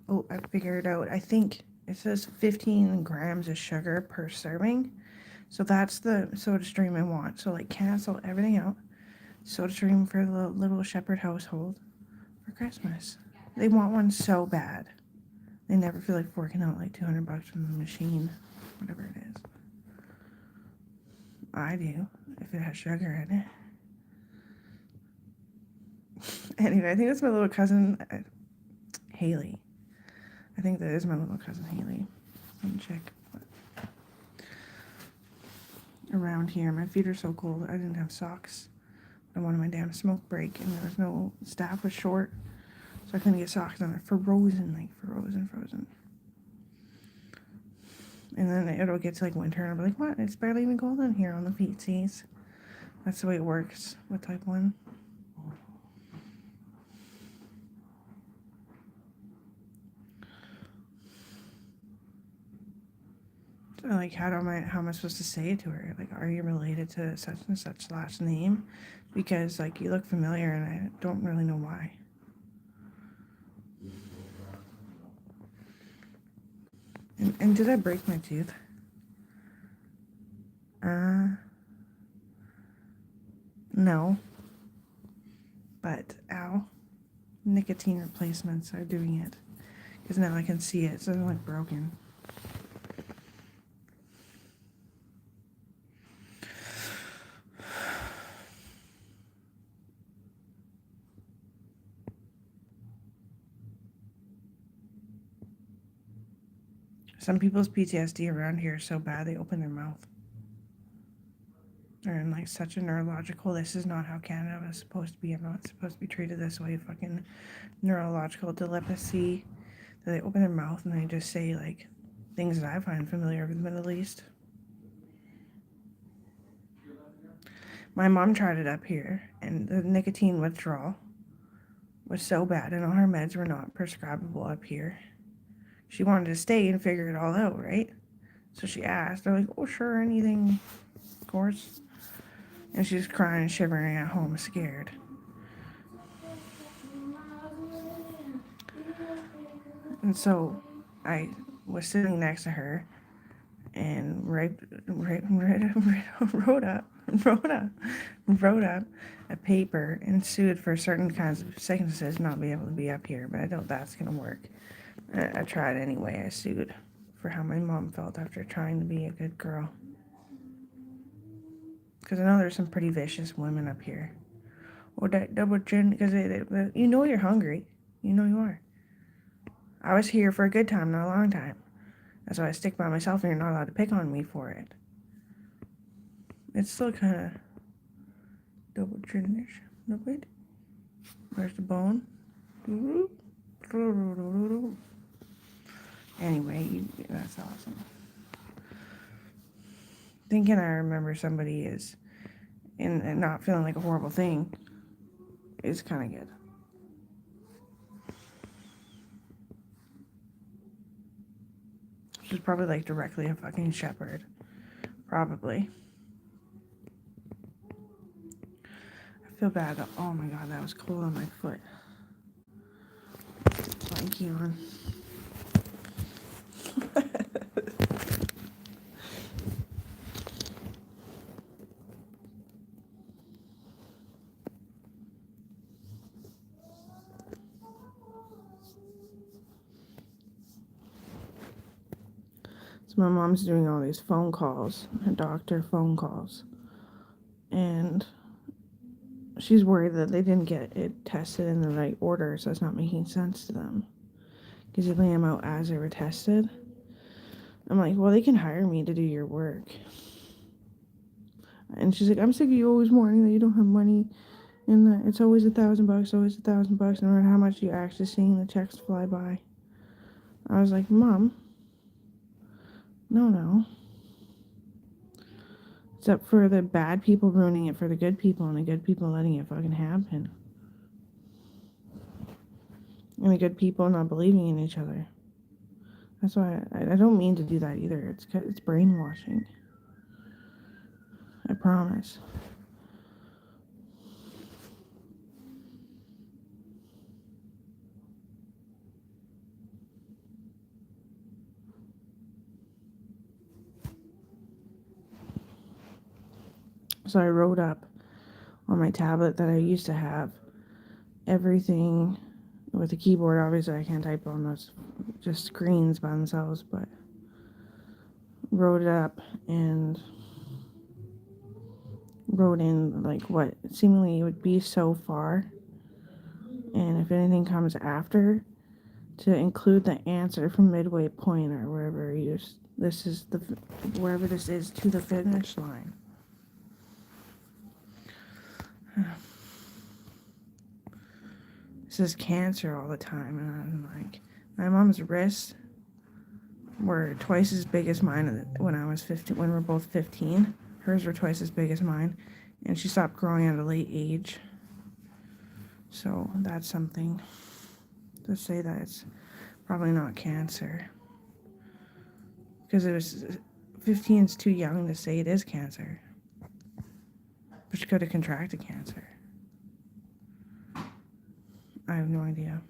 Oh, I figured it out. I think it says 15 grams of sugar per serving. So that's the soda stream I want. So like cancel everything out. Soda stream for the little shepherd household for Christmas. They want one so bad. They never feel like forking out like $200 from the machine, whatever it is. I do, if it has sugar in it. Anyway, I think that's my little cousin, Haley. I think that is my little cousin, Haley. Let me check. Around here, my feet are so cold. I didn't have socks. I wanted my damn smoke break, and there was no, staff was short, so I couldn't get socks on. They're frozen, like frozen. And then it'll get to like winter, and I'll be like, what? It's barely even cold in here on the feetsies. That's the way it works with type 1. So like, how am I supposed to say it to her? Like, are you related to such and such last name? Because like you look familiar, and I don't really know why. And did I break my tooth? No. But ow, nicotine replacements are doing it. Because now I can see it, so they're like broken. Some people's PTSD around here is so bad they open their mouth. They're in like such a neurological, this is not how Canada was supposed to be. I'm not supposed to be treated this way. Fucking neurological telepathy. That they open their mouth and they just say like things that I find familiar with the Middle East. My mom tried it up here, and the nicotine withdrawal was so bad, and all her meds were not prescribable up here. She wanted to stay and figure it all out, right? So she asked. They're like, oh, sure, anything, of course. And she's crying and shivering at home, scared. And so I was sitting next to her and wrote up a paper and sued for certain kinds of sicknesses not be able to be up here, but I don't that's gonna work. I tried anyway. I sued for how my mom felt after trying to be a good girl. Because I know there's some pretty vicious women up here. Or that double chin, because you know you're hungry. You know you are. I was here for a good time, not a long time. That's why I stick by myself and you're not allowed to pick on me for it. It's still kind of double chin-ish. No wait. Where's the bone? Anyway, that's awesome. Thinking I remember somebody is and not feeling like a horrible thing is kind of good. She's probably like directly a fucking shepherd. Probably. I feel bad. Oh my god, that was cold on my foot. Blankie on. So my mom's doing all these phone calls, doctor phone calls. And she's worried that they didn't get it tested in the right order, so it's not making sense to them. Because they lay them out as they were tested. I'm like, well, they can hire me to do your work. And she's like, I'm sick of you always warning that you don't have money, and that it's always $1,000, always $1,000, no matter how much you're actually seeing the checks fly by. I was like, Mom, no. Except for the bad people ruining it for the good people, and the good people letting it fucking happen. And the good people not believing in each other. That's why I don't mean to do that either. It's brainwashing. I promise. So I wrote up on my tablet that I used to have everything with the keyboard. Obviously, I can't type on those just screens by themselves, but wrote it up and wrote in like what seemingly would be so far, and if anything comes after, to include the answer from midway point or wherever this is the wherever this is to the finish line. This is cancer all the time, and I'm like, my mom's wrists were twice as big as mine when I was 15. When we're both 15, hers were twice as big as mine, and she stopped growing at a late age. So that's something to say that it's probably not cancer, because it was 15 is too young to say it is cancer, but she could have contracted cancer. I have no idea.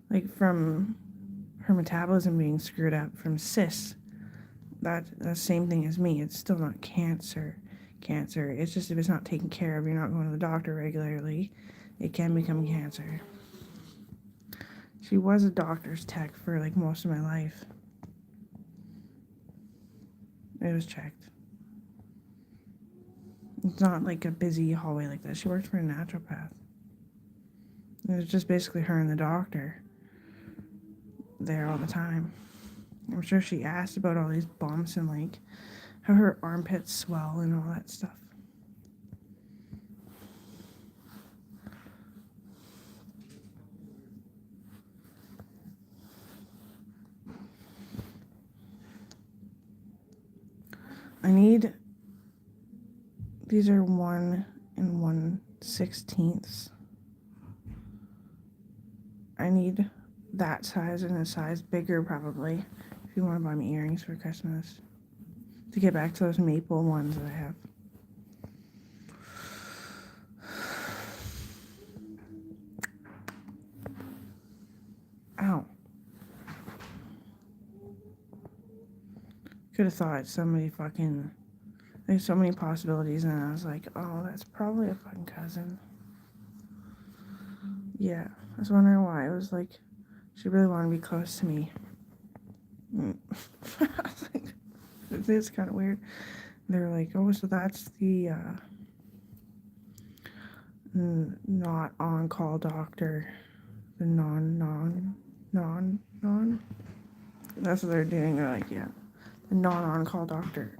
Like from her metabolism being screwed up from cysts, that's the same thing as me. It's still not cancer. It's just if it's not taken care of, you're not going to the doctor regularly, it can become cancer. She was a doctor's tech for like most of my life. It was checked. It's not like a busy hallway like that. She worked for a naturopath. It was just basically her and the doctor there all the time. I'm sure she asked about all these bumps and like how her armpits swell and all that stuff. I need, these are 1 1/16. I need that size and a size bigger probably if you want to buy me earrings for Christmas, to get back to those maple ones that I have. Ow. Could have thought somebody fucking, there's so many possibilities, and I was like, oh, that's probably a fucking cousin. Yeah, I was wondering why. It was like, she really wanted to be close to me. I was like, it's kind of weird. They're like, oh, so that's the not on-call doctor. The non. That's what they're doing. They're like, yeah, the non-on-call doctor.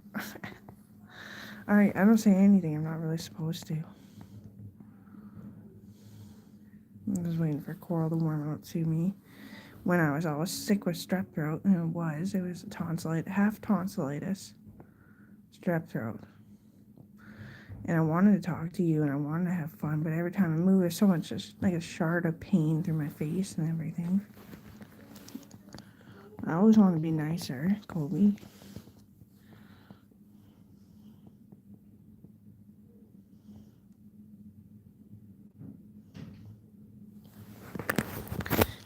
I don't say anything I'm not really supposed to. I'm just waiting for Coral to warm up to me. When I was always sick with strep throat, and it was half tonsillitis, strep throat. And I wanted to talk to you and I wanted to have fun, but every time I move, there's so much just like a shard of pain through my face and everything. I always want to be nicer, Colby.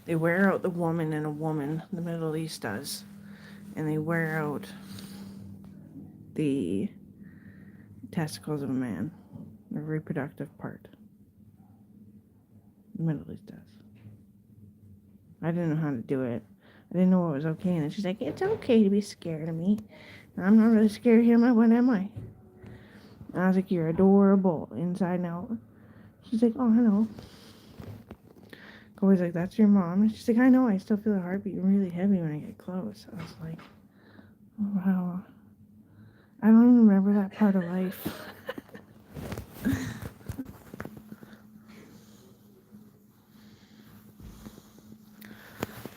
They wear out the woman in a woman, the Middle East does. And they wear out the testicles of a man, the reproductive part. The Middle East does. I didn't know how to do it. I didn't know what was okay. And then she's like, it's okay to be scared of me. And I'm not really scared of him. What am I? And I was like, you're adorable inside and out. She's like, oh, I know. Always like, that's your mom. And she's like, I know, I still feel a heartbeat really heavy when I get close. I was like, oh, wow. I don't even remember that part of life.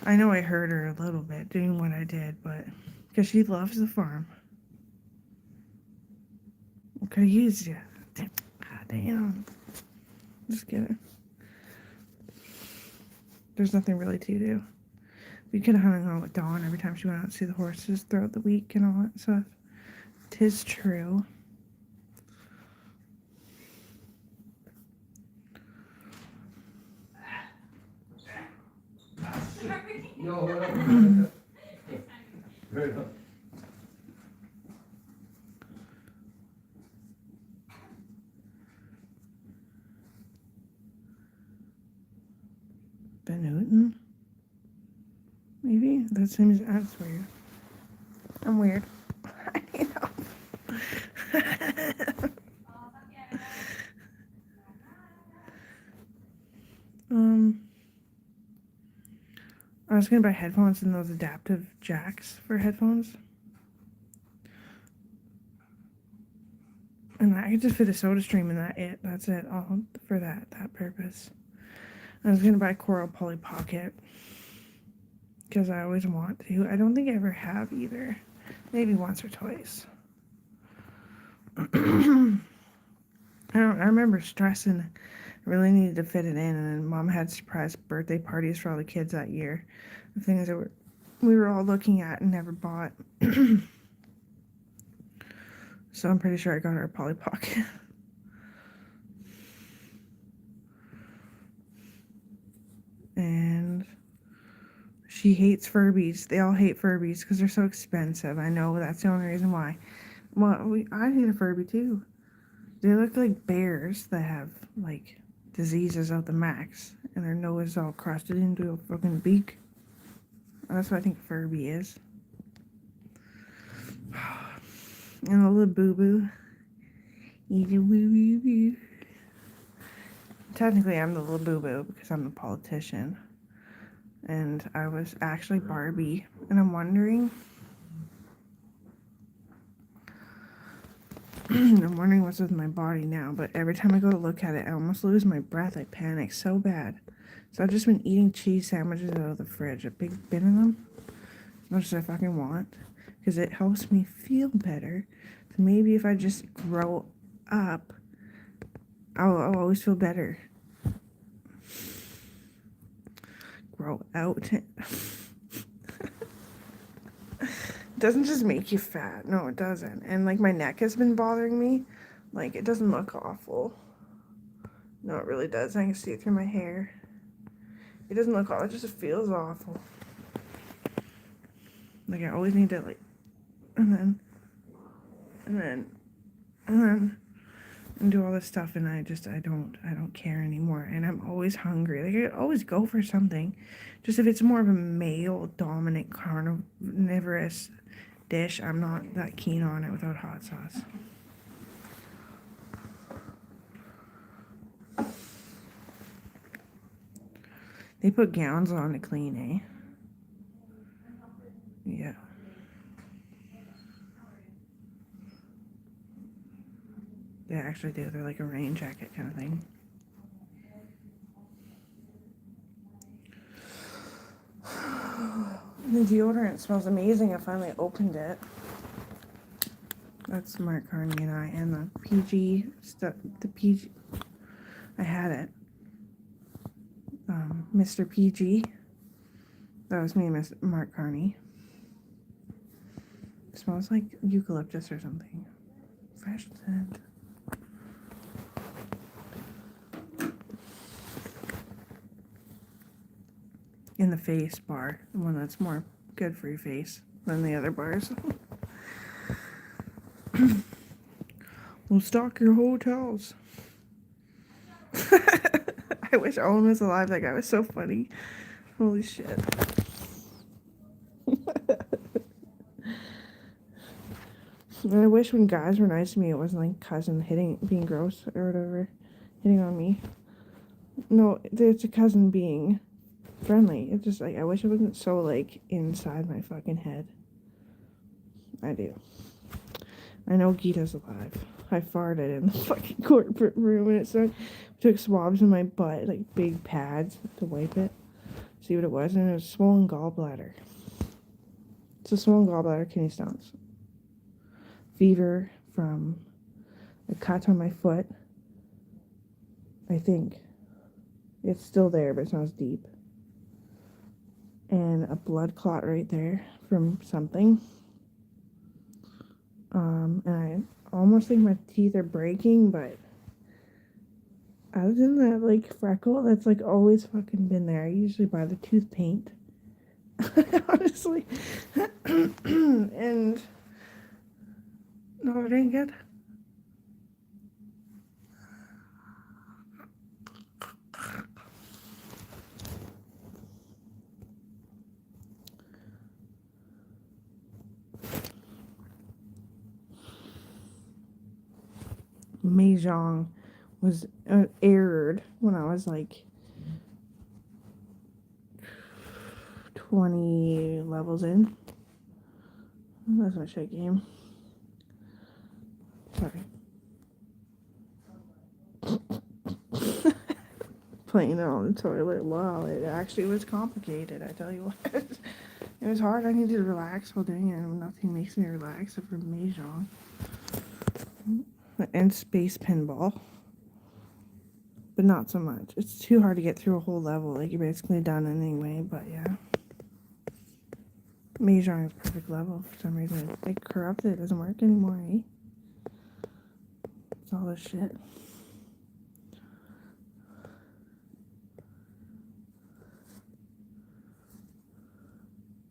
I know I hurt her a little bit doing what I did, but because she loves the farm. I could have used you. God damn. Just kidding. There's nothing really to do. We could have hung out with Dawn every time she went out to see the horses throughout the week and all that stuff. 'Tis true. Van Newton? Maybe? That seems, that's weird. I'm weird. You know. I was gonna buy headphones and those adaptive jacks for headphones. And I could just fit a soda stream in that's it, all for that purpose. I was gonna buy a Coral Polly Pocket because I always want to. I don't think I ever have either. Maybe once or twice. I remember stressing. I really needed to fit it in, and then Mom had surprise birthday parties for all the kids that year. The things that we were all looking at and never bought. So I'm pretty sure I got her a Polly Pocket. And she hates Furbies. They all hate Furbies because they're so expensive. I know that's the only reason why. Well, I hate a Furby too. They look like bears that have like diseases out the max, and their nose is all crusted into a fucking beak. That's what I think Furby is. And a little boo boo. Technically, I'm the little boo boo because I'm the politician. And I was actually Barbie. And I'm wondering what's with my body now. But every time I go to look at it, I almost lose my breath. I panic so bad. So I've just been eating cheese sandwiches out of the fridge. A big bin of them. As much as I fucking want. Because it helps me feel better. So maybe if I just grow up, I'll always feel better. Grow out. It doesn't just make you fat. No, it doesn't. And like my neck has been bothering me. Like it doesn't look awful. No, it really does. I can see it through my hair. It doesn't look awful. It just feels awful. Like I always need to like, and do all this stuff, and I don't care anymore, and I'm always hungry. Like I always go for something, just if it's more of a male dominant carnivorous dish, I'm not that keen on it without hot sauce. They put gowns on to clean, eh? Yeah. They actually do. They're like a rain jacket kind of thing. The deodorant smells amazing. I finally opened it. That's Mark Carney and I. And the PG stuff. The PG. I had it. Mr. PG. That was me, Mark Carney. It smells like eucalyptus or something. Fresh scent. In the face bar, the one that's more good for your face than the other bars. We'll stock your hotels. I wish Owen was alive. That guy was so funny. Holy shit. And I wish when guys were nice to me, it wasn't like cousin being gross or whatever, hitting on me. No, it's a cousin being friendly. It's just like I wish it wasn't so like inside my fucking head. I do. I know Gita's alive. I farted in the fucking corporate room and it took swabs in my butt, like big pads to wipe it. See what it was, and it was swollen gallbladder. It's a swollen gallbladder, kidney stones. Fever from a cut on my foot. I think. It's still there, but it's not as deep. And a blood clot right there from something. And I almost think my teeth are breaking, but other than that, like, freckle, that's, like, always fucking been there. I usually buy the tooth paint. Honestly. And no, it ain't good. Mahjong was aired when I was like 20 levels in. That's my shit game. Sorry. Playing it on the toilet. Wow, it actually was complicated, I tell you what. It was hard. I needed to relax while doing it, and nothing makes me relax except for Mahjong. And space pinball. But not so much. It's too hard to get through a whole level. Like, you're basically done anyway, but yeah. Mahjong is perfect level. For some reason, it corrupted. It doesn't work anymore, eh? It's all this shit.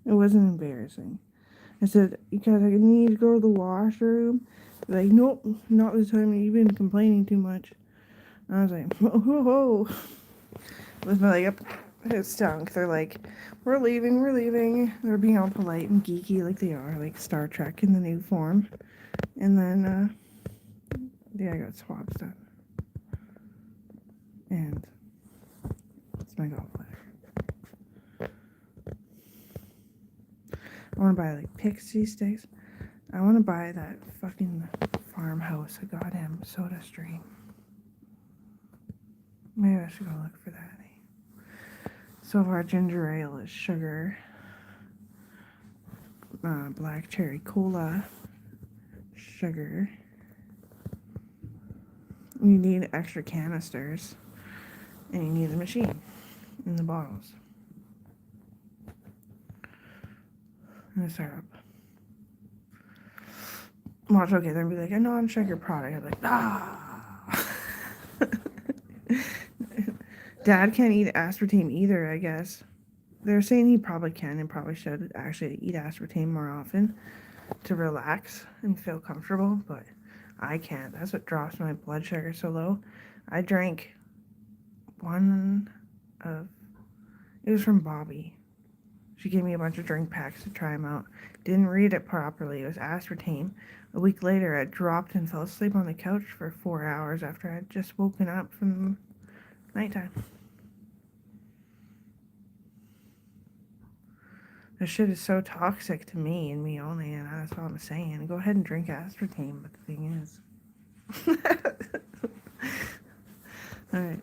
It wasn't embarrassing. I said, because I need to go to the washroom. They're like, nope, not this time. You've been complaining too much. And I was like, whoa, whoa, whoa. With my leg up, it stunk. They're like, we're leaving. They're being all polite and geeky like they are, like Star Trek in the new form. And then, yeah, I got swabs done. And it's my gallbladder. I want to buy like pixie sticks. I want to buy that fucking farmhouse, a goddamn soda stream. Maybe I should go look for that. So far, ginger ale is sugar. Black cherry cola, sugar. You need extra canisters. And you need the machine in the bottles. And the syrup. Watch, okay, then be like, a non-sugar product. I'm like, ah. Dad can't eat aspartame either, I guess. They're saying he probably can and probably should actually eat aspartame more often to relax and feel comfortable, but I can't. That's what drops my blood sugar so low. I drank one of, it was from Bobby. She gave me a bunch of drink packs to try them out. Didn't read it properly. It was aspartame. A week later, I dropped and fell asleep on the couch for 4 hours after I had just woken up from nighttime. This shit is so toxic to me and me only, and that's what I'm saying. Go ahead and drink aspartame, but the thing is... Alright.